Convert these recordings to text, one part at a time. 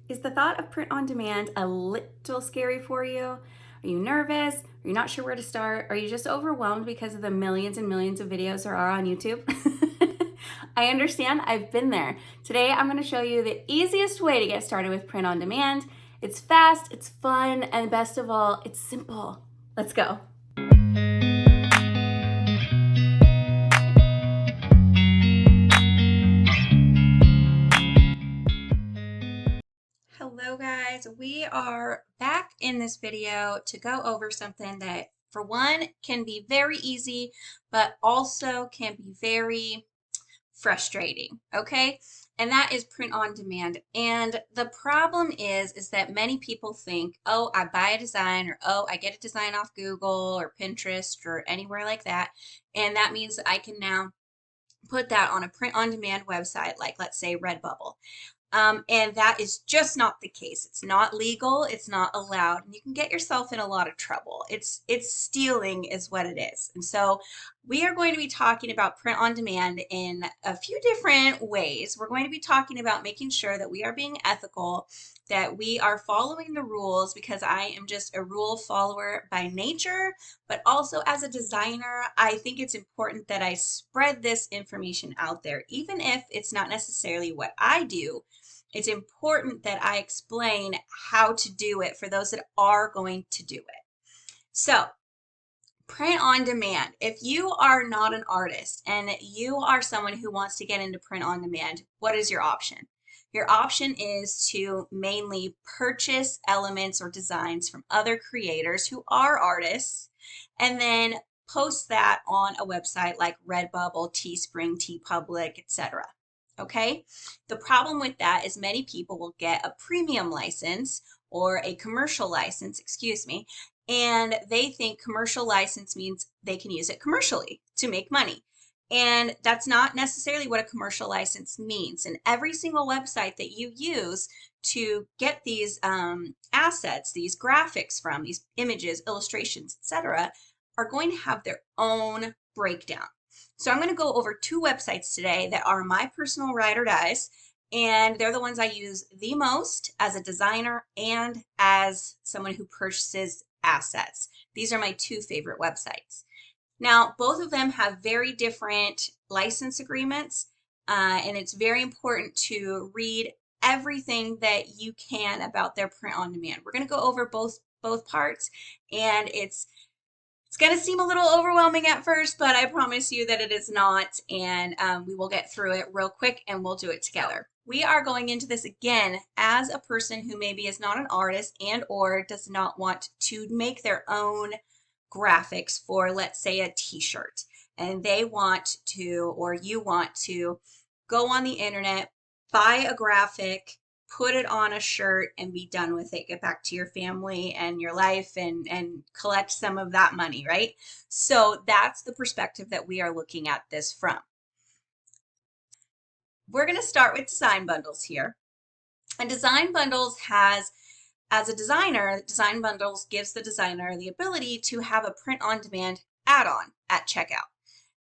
Is the thought of print on demand a little scary for you? Are you nervous? Are you not sure where to start? Are you just overwhelmed because of the millions and millions of videos there are on YouTube? I understand, I've been there. Today I'm going to show you the easiest way to get started with print on demand. It's fast, it's fun, and best of all, it's simple. Let's go. Hello guys, we are back in this video to go over something that for one can be very easy, but also can be very frustrating, okay? And that is print on demand. And the problem is that many people think, oh, I buy a design, or oh, I get a design off Google or Pinterest or anywhere like that. And that means that I can now put that on a print on demand website, like let's say Redbubble. And that is just not the case. It's not legal. It's not allowed. And you can get yourself in a lot of trouble. It's stealing is what it is. And so we are going to be talking about print on demand in a few different ways. We're going to be talking about making sure that we are being ethical, that we are following the rules, because I am just a rule follower by nature, but also as a designer, I think it's important that I spread this information out there, even if it's not necessarily what I do. It's important that I explain how to do it for those that are going to do it. So, print on demand. If you are not an artist and you are someone who wants to get into print on demand, what is your option? Your option is to mainly purchase elements or designs from other creators who are artists and then post that on a website like Redbubble, Teespring, TeePublic, etc. Okay? The problem with that is many people will get a premium license or a commercial license, excuse me, and they think commercial license means they can use it commercially to make money. And that's not necessarily what a commercial license means. And every single website that you use to get these assets, these graphics from, these images, illustrations, etc., are going to have their own breakdown. So I'm going to go over two websites today that are my personal ride or dies, and they're the ones I use the most as a designer and as someone who purchases assets. These are my two favorite websites. Now, both of them have very different license agreements, and it's very important to read everything that you can about their print on demand. We're going to go over both parts, and it's going to seem a little overwhelming at first, but I promise you that it is not, and we will get through it real quick and we'll do it together. We are going into this again as a person who maybe is not an artist and or does not want to make their own graphics for, let's say, a t-shirt, and they want to, or you want to, go on the internet, buy a graphic, put it on a shirt and be done with it, get back to your family and your life and collect some of that money, right? So that's the perspective that we are looking at this from. We're going to start with design bundles here. And design bundles has, as a designer, design bundles gives the designer the ability to have a print on demand add-on at checkout.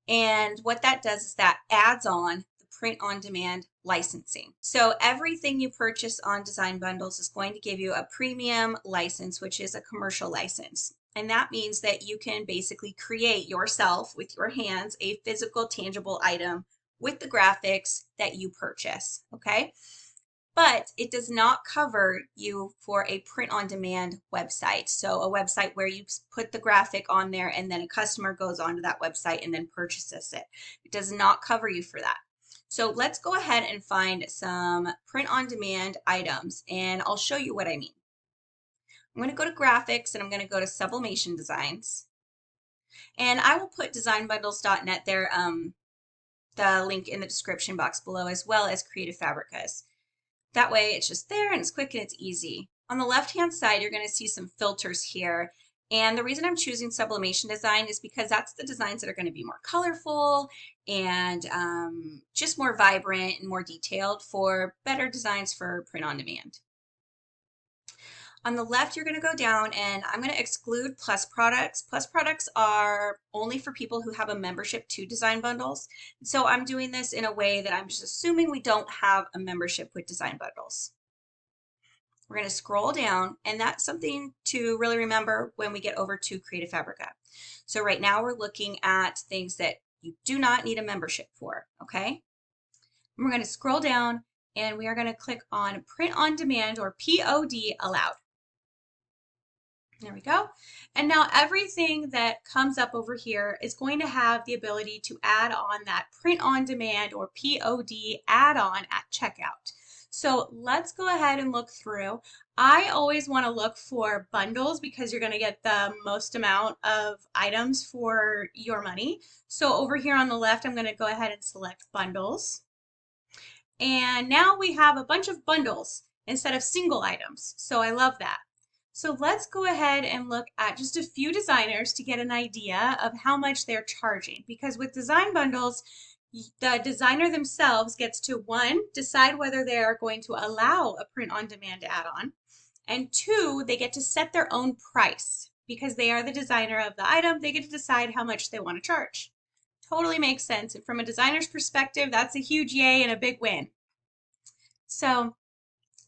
And what that does is that adds on the print on demand licensing. So everything you purchase on design bundles is going to give you a premium license, which is a commercial license. And that means that you can basically create yourself with your hands a physical, tangible item with the graphics that you purchase, okay? But it does not cover you for a print on demand website. So a website where you put the graphic on there and then a customer goes onto that website and then purchases it. It does not cover you for that. So let's go ahead and find some print on demand items and I'll show you what I mean. I'm going to go to graphics and I'm going to go to sublimation designs. And I will put designbundles.net there, the link in the description box below, as well as Creative Fabricas. That way it's just there and it's quick and it's easy. On the left-hand side, you're going to see some filters here. And the reason I'm choosing sublimation design is because that's the designs that are going to be more colorful and just more vibrant and more detailed for better designs for print on demand. On the left, you're going to go down and I'm going to exclude plus products. Plus products are only for people who have a membership to design bundles. So I'm doing this in a way that I'm just assuming we don't have a membership with design bundles. We're going to scroll down, and that's something to really remember when we get over to Creative Fabrica. So right now we're looking at things that you do not need a membership for, okay? And we're going to scroll down, and we are going to click on Print on Demand, or POD allowed. There we go. And now everything that comes up over here is going to have the ability to add on that print on demand or POD add-on at checkout. So let's go ahead and look through. I always want to look for bundles because you're going to get the most amount of items for your money. So over here on the left, I'm going to go ahead and select bundles. And now we have a bunch of bundles instead of single items. So I love that. So let's go ahead and look at just a few designers to get an idea of how much they're charging. Because with design bundles, the designer themselves gets to, one, decide whether they are going to allow a print-on-demand add-on, and two, they get to set their own price. Because they are the designer of the item, they get to decide how much they want to charge. Totally makes sense. And from a designer's perspective, that's a huge yay and a big win. So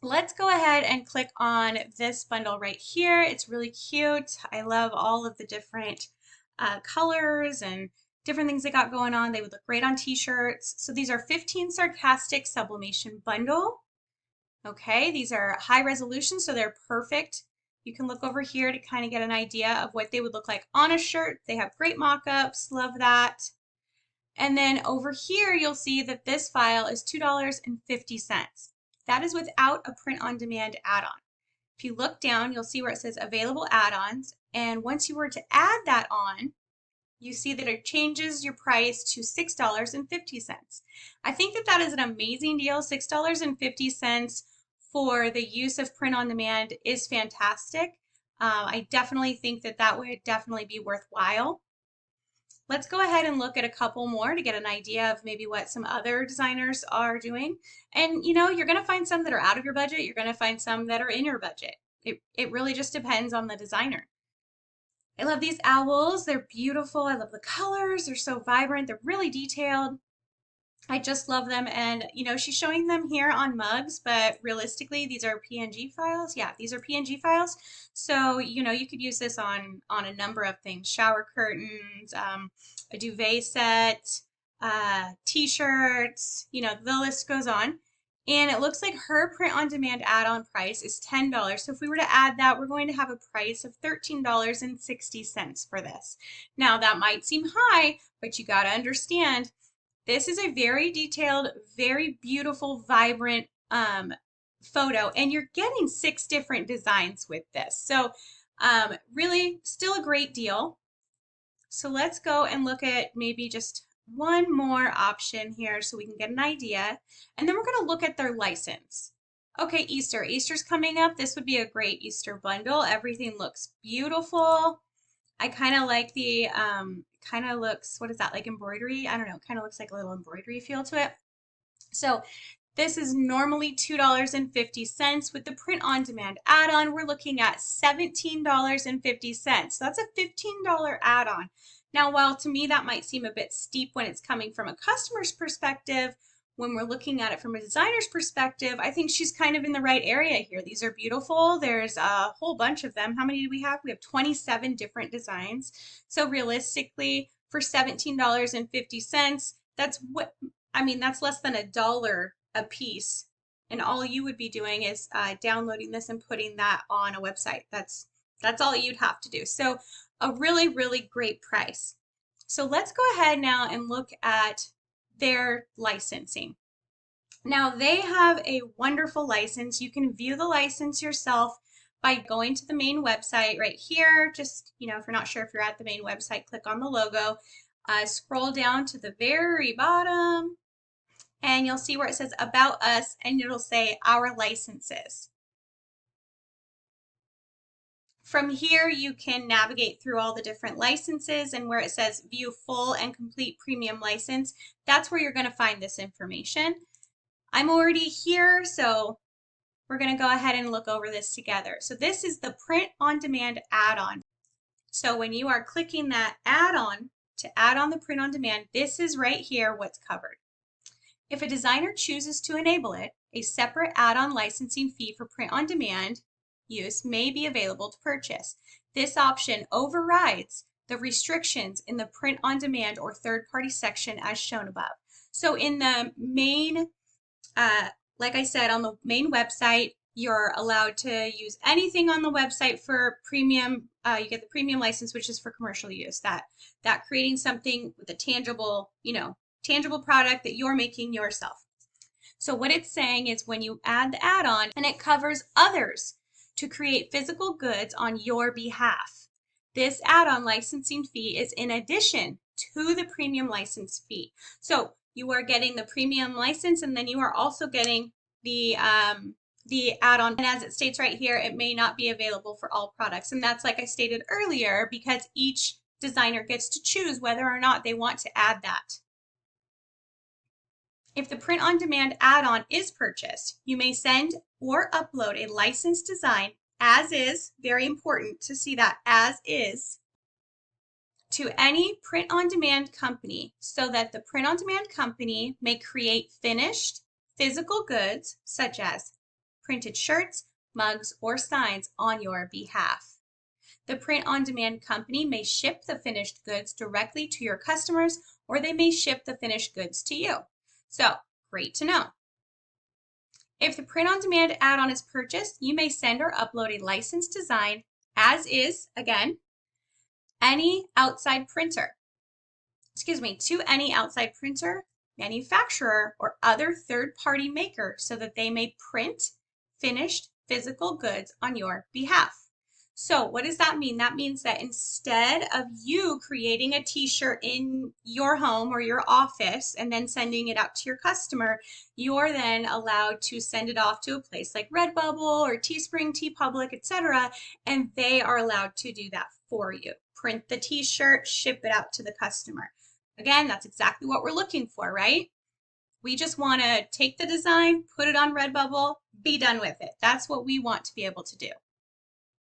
let's go ahead and click on this bundle right here. It's really cute. I love all of the different colors and different things they got going on. They would look great on t-shirts. So these are 15 sarcastic sublimation bundle. Okay, these are high resolution, so they're perfect. You can look over here to kind of get an idea of what they would look like on a shirt. They have great mock-ups, love that. And then over here, you'll see that this file is $2.50. That is without a print-on-demand add-on. If you look down, you'll see where it says available add-ons. And once you were to add that on, you see that it changes your price to $6.50. I think that that is an amazing deal. $6.50 for the use of print-on-demand is fantastic. I definitely think that that would definitely be worthwhile. Let's go ahead and look at a couple more to get an idea of maybe what some other designers are doing. And you know, you're going to find some that are out of your budget. You're going to find some that are in your budget. It really just depends on the designer. I love these owls. They're beautiful. I love the colors. They're so vibrant. They're really detailed. I just love them. And you know, she's showing them here on mugs, but realistically, these are PNG files. Yeah, these are PNG files. So, you know, you could use this on a number of things: shower curtains, a duvet set, t-shirts, you know, the list goes on. And it looks like her print-on-demand add-on price is $10. So if we were to add that, we're going to have a price of $13.60 for this. Now, that might seem high, but you got to understand, this is a very detailed, very beautiful, vibrant photo, and you're getting 6 different designs with this. So really still a great deal. So let's go and look at maybe just one more option here so we can get an idea. And then we're going to look at their license. Okay, Easter. Easter's coming up. This would be a great Easter bundle. Everything looks beautiful. I kind of like the, kind of looks, what is that, like embroidery? I don't know, kind of looks like a little embroidery feel to it. So this is normally $2.50. With the print-on-demand add-on, we're looking at $17.50. So that's a $15 add-on. Now, while to me that might seem a bit steep when it's coming from a customer's perspective, when we're looking at it from a designer's perspective, I think she's kind of in the right area here. These are beautiful. There's a whole bunch of them. How many do we have? We have 27 different designs. So realistically, for $17.50, that's what, I mean, that's less than $1 a piece. And all you would be doing is downloading this and putting that on a website. That's all you'd have to do. So a really, really great price. So let's go ahead now and look at their licensing. Now they have a wonderful license. You can view the license yourself by going to the main website right here. Just, you know, if you're not sure if you're at the main website, click on the logo, scroll down to the very bottom, and you'll see where it says About Us, and it'll say Our Licenses. From here, you can navigate through all the different licenses, and where it says View Full and Complete Premium License, that's where you're going to find this information. I'm already here, so we're going to go ahead and look over this together. So this is the print-on-demand add-on. So when you are clicking that add-on to add on the print-on-demand, this is right here what's covered. If a designer chooses to enable it, a separate add-on licensing fee for print-on-demand use may be available to purchase. This option overrides the restrictions in the print-on-demand or third-party section as shown above. So in the main, like I said, on the main website, you're allowed to use anything on the website for premium. You get the premium license, which is for commercial use. That creating something with a tangible, tangible product that you're making yourself. So what it's saying is when you add the add-on, and it covers others to create physical goods on your behalf. This add-on licensing fee is in addition to the premium license fee. So you are getting the premium license, and then you are also getting the add-on. And as it states right here, it may not be available for all products. And that's, like I stated earlier, because each designer gets to choose whether or not they want to add that. If the print-on-demand add-on is purchased, you may send or upload a licensed design as is, very important to see that, as is, to any print-on-demand company so that the print-on-demand company may create finished physical goods such as printed shirts, mugs, or signs on your behalf. The print-on-demand company may ship the finished goods directly to your customers, or they may ship the finished goods to you. So, great to know. If the print-on-demand add-on is purchased, you may send or upload a licensed design as is, again, to any outside printer, manufacturer, or other third-party maker so that they may print finished physical goods on your behalf. So what does that mean? That means that instead of you creating a t-shirt in your home or your office and then sending it out to your customer, you're then allowed to send it off to a place like Redbubble or Teespring, TeePublic, etc., and they are allowed to do that for you. Print the t-shirt, ship it out to the customer. Again, that's exactly what we're looking for, right? We just want to take the design, put it on Redbubble, be done with it. That's what we want to be able to do.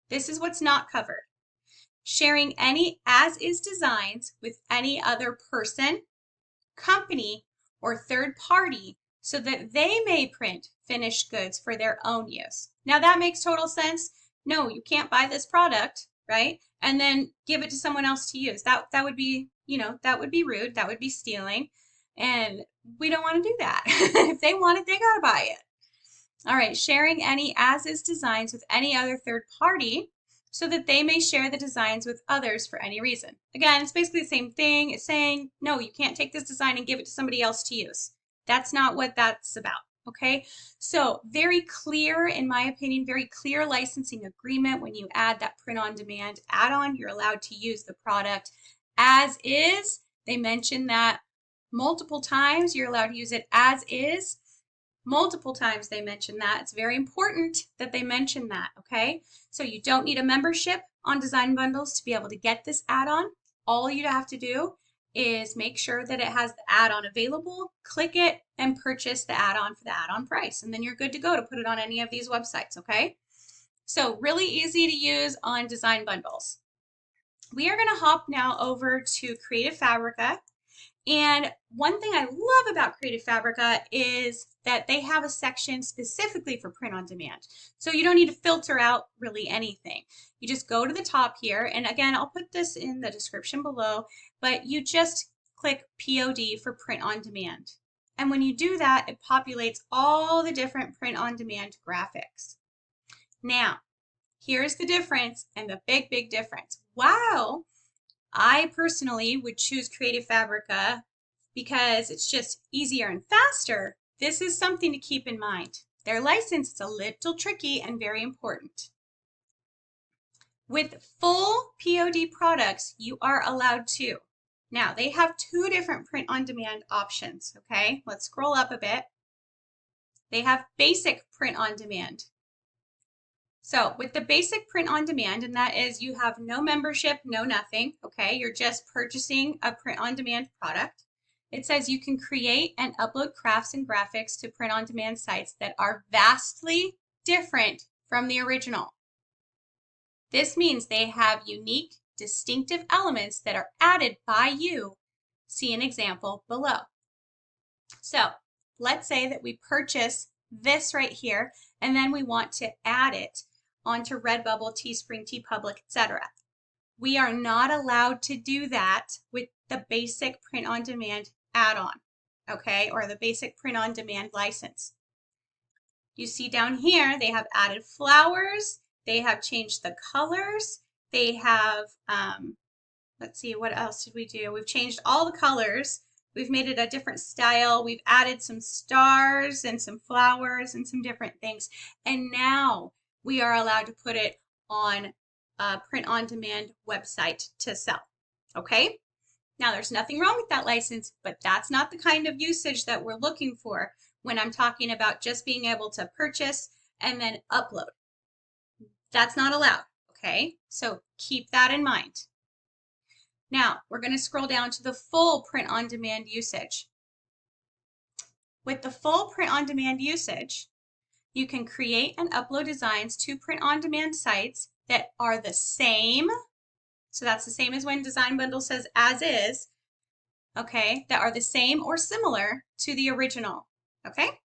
This is what's not covered. Sharing any as-is designs with any other person, company, or third party so that they may print finished goods for their own use. Now that makes total sense. No, you can't buy this product, right? And then give it to someone else to use. That would be, that would be rude. That would be stealing. And we don't want to do that. If they want it, they got to buy it. All right, sharing any as-is designs with any other third party so that they may share the designs with others for any reason. Again, it's basically the same thing. It's saying, no, you can't take this design and give it to somebody else to use. That's not what that's about, okay? So very clear, in my opinion, very clear licensing agreement. When you add that print-on-demand add-on, you're allowed to use the product as is. They mention that multiple times. You're allowed to use it as is. Multiple times they mention that. It's very important that they mention that, okay? So you don't need a membership on Design Bundles to be able to get this add-on. All you have to do is make sure that it has the add-on available, click it, and purchase the add-on for the add-on price. And then you're good to go to put it on any of these websites, okay? So really easy to use on Design Bundles. We are going to hop now over to Creative Fabrica. And one thing I love about Creative Fabrica is that they have a section specifically for print on demand. So you don't need to filter out really anything. You just go to the top here, and again, I'll put this in the description below, but you just click POD for print on demand. And when you do that, it populates all the different print on demand graphics. Now, here's the difference, and the big, big difference. Wow! I personally would choose Creative Fabrica because it's just easier and faster. This is something to keep in mind. Their license is a little tricky and very important. With full POD products, you are allowed to. Now, they have two different print-on-demand options, okay? Let's scroll up a bit. They have basic print-on-demand. So with the basic print on demand, and that is you have no membership, no nothing, okay? You're just purchasing a print on demand product. It says you can create and upload crafts and graphics to print on demand sites that are vastly different from the original. This means they have unique, distinctive elements that are added by you. See an example below. So let's say that we purchase this right here, and then we want to add it onto Redbubble, Teespring, TeePublic, etc. We are not allowed to do that with the basic print-on-demand add-on, okay, or the basic print-on-demand license. You see down here, they have added flowers, they have changed the colors, they have, let's see, what else did we do? We've changed all the colors. We've made it a different style. We've added some stars and some flowers and some different things. And now we are allowed to put it on a print-on-demand website to sell, okay? Now, there's nothing wrong with that license, but that's not the kind of usage that we're looking for when I'm talking about just being able to purchase and then upload. That's not allowed, okay? So keep that in mind. Now, we're going to scroll down to the full print-on-demand usage. With the full print-on-demand usage, you can create and upload designs to print-on-demand sites that are the same. So that's the same as when Design Bundle says as is, okay, that are the same or similar to the original, okay?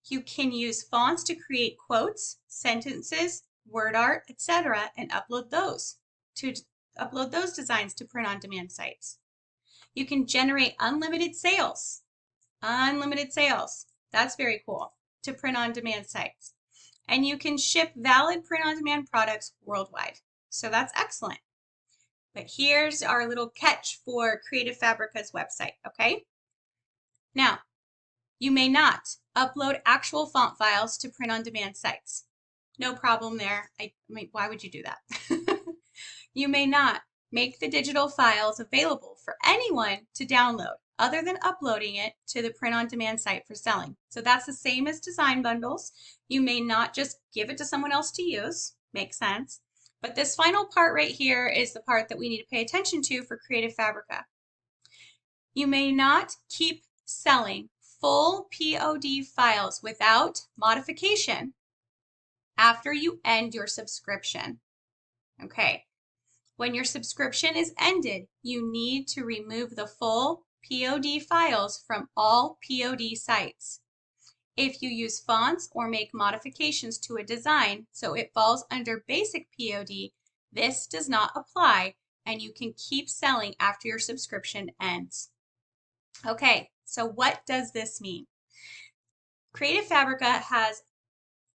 You can use fonts to create quotes, sentences, word art, etc., and upload those designs to print-on-demand sites. You can generate unlimited sales. That's very cool, to print-on-demand sites. And you can ship valid print-on-demand products worldwide. So that's excellent. But here's our little catch for Creative Fabrica's website, okay? Now, you may not upload actual font files to print-on-demand sites. No problem there. I mean, why would you do that? You may not make the digital files available for anyone to download other than uploading it to the print-on-demand site for selling. So that's the same as design bundles. You may not just give it to someone else to use. Makes sense. But this final part right here is the part that we need to pay attention to for Creative Fabrica. You may not keep selling full POD files without modification after you end your subscription. Okay. When your subscription is ended, you need to remove the full POD files from all POD sites. If you use fonts or make modifications to a design so it falls under basic POD, this does not apply and you can keep selling after your subscription ends. Okay, so what does this mean? Creative Fabrica has,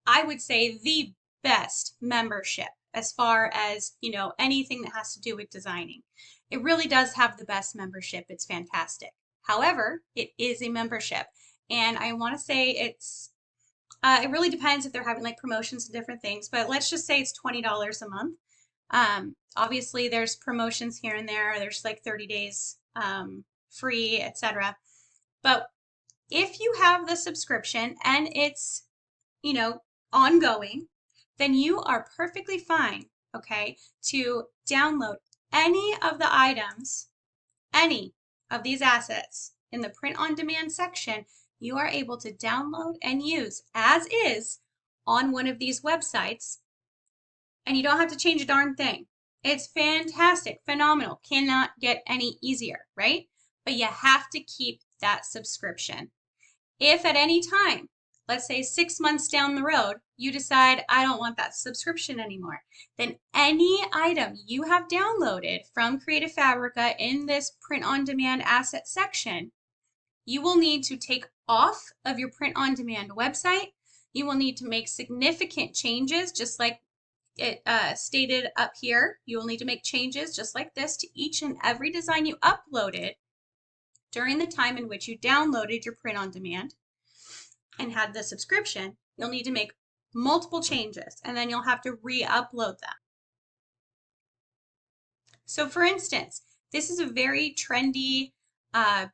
I would say, the best membership as far as, you know, anything that has to do with designing. It really does have the best membership. It's fantastic. However, it is a membership. And I want to say it's, it really depends if they're having like promotions and different things, but let's just say it's $20 a month. Obviously there's promotions here and there. There's like 30 days free, etc. But if you have the subscription and it's, you know, ongoing, then you are perfectly fine, okay, to download any of the items, any of these assets in the print-on-demand section. You are able to download and use as is on one of these websites, and you don't have to change a darn thing. It's fantastic, phenomenal, cannot get any easier, right? But you have to keep that subscription. If at any time, let's say 6 months down the road, you decide, I don't want that subscription anymore, then any item you have downloaded from Creative Fabrica in this print-on-demand asset section, you will need to take off of your print-on-demand website. You will need to make significant changes, just like it stated up here. You will need to make changes just like this to each and every design you uploaded during the time in which you downloaded your print-on-demand and had the subscription. You'll need to make multiple changes, and then you'll have to re-upload them. So for instance, this is a very trendy,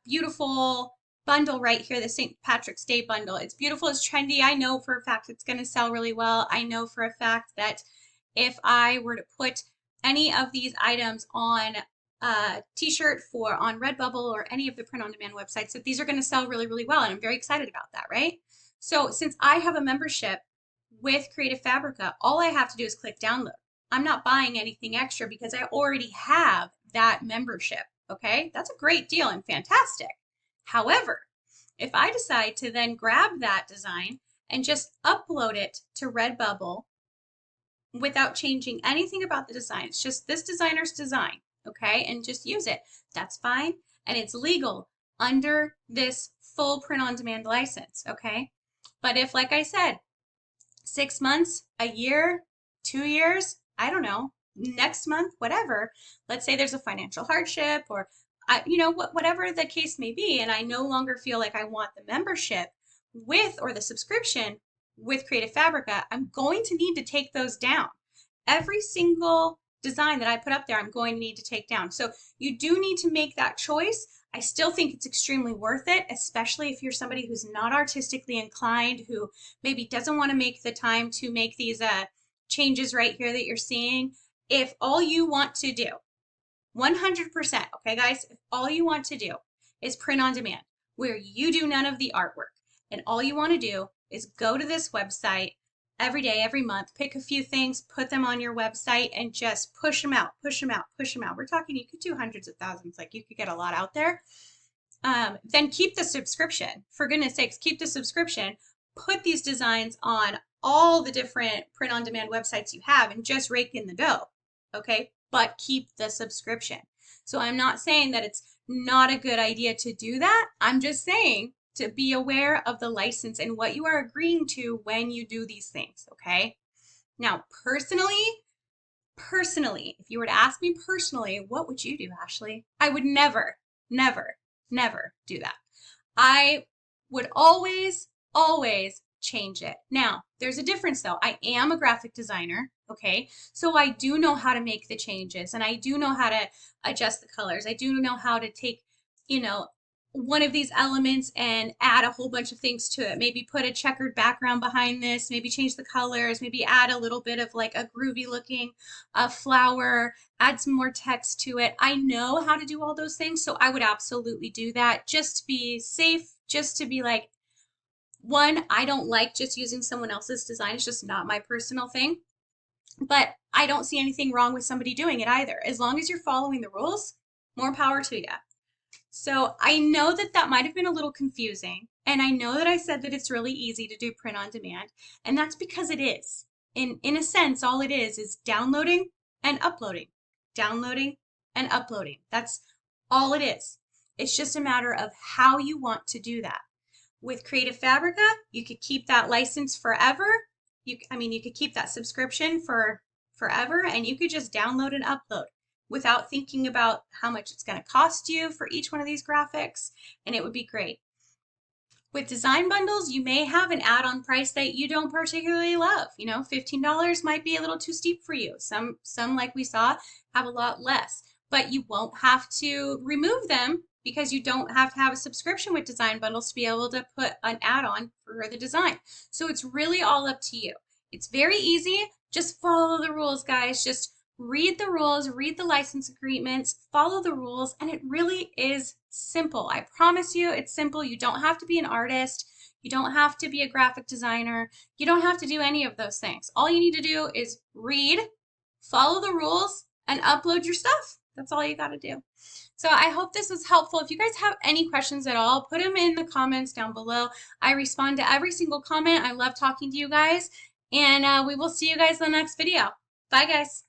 beautiful bundle right here, the St. Patrick's Day bundle. It's beautiful, it's trendy. I know for a fact it's going to sell really well. I know for a fact that if I were to put any of these items on a t-shirt on Redbubble or any of the print-on-demand websites, that these are going to sell really, really well, and I'm very excited about that, right? So since I have a membership with Creative Fabrica, all I have to do is click download. I'm not buying anything extra because I already have that membership, okay? That's a great deal and fantastic. However, if I decide to then grab that design and just upload it to Redbubble without changing anything about the design, it's just this designer's design, okay, and just use it, that's fine. And it's legal under this full print-on-demand license, okay? But if, like I said, 6 months, a year, 2 years, I don't know, next month, whatever, let's say there's a financial hardship or whatever the case may be, and I no longer feel like I want the membership with or the subscription with Creative Fabrica, I'm going to need to take those down. Every single design that I put up there, I'm going to need to take down. So you do need to make that choice. I still think it's extremely worth it, especially if you're somebody who's not artistically inclined, who maybe doesn't want to make the time to make these changes right here that you're seeing. If all you want to do, 100%, okay guys, if all you want to do is print on demand, where you do none of the artwork, and all you want to do is go to this website every day, every month, pick a few things, put them on your website, and just push them out, push them out, push them out. We're talking, you could do hundreds of thousands, like you could get a lot out there. Then keep the subscription. For goodness sakes, keep the subscription. Put these designs on all the different print-on-demand websites you have and just rake in the dough, okay? But keep the subscription. So I'm not saying that it's not a good idea to do that. I'm just saying to be aware of the license and what you are agreeing to when you do these things, okay? Now, personally, if you were to ask me personally, what would you do, Ashley? I would never, never, never do that. I would always change it. Now, there's a difference though. I am a graphic designer, okay? So I do know how to make the changes, and I do know how to adjust the colors. I do know how to take, one of these elements and add a whole bunch of things to it. Maybe put a checkered background behind this, maybe change the colors, maybe add a little bit of like a groovy looking flower, add some more text to it. I know how to do all those things, so I would absolutely do that just to be safe, just to be like, one, I don't like just using someone else's design. It's just not my personal thing. But I don't see anything wrong with somebody doing it either. As long as you're following the rules, more power to you. So I know that that might have been a little confusing, and I know that I said that it's really easy to do print on demand, and that's because it is. In a sense, all it is downloading and uploading, downloading and uploading. That's all it is. It's just a matter of how you want to do that. With Creative Fabrica, you could keep that license forever. You could keep that subscription for forever, and you could just download and upload without thinking about how much it's going to cost you for each one of these graphics, and it would be great. With design bundles, you may have an add-on price that you don't particularly love. $15 might be a little too steep for you. Some, like we saw, have a lot less, but you won't have to remove them because you don't have to have a subscription with design bundles to be able to put an add-on for the design. So it's really all up to you. It's very easy. Just follow the rules, guys. Just read the rules, read the license agreements, follow the rules, and it really is simple. I promise you it's simple. You don't have to be an artist. You don't have to be a graphic designer. You don't have to do any of those things. All you need to do is read, follow the rules, and upload your stuff. That's all you got to do. So I hope this was helpful. If you guys have any questions at all, put them in the comments down below. I respond to every single comment. I love talking to you guys, and we will see you guys in the next video. Bye, guys.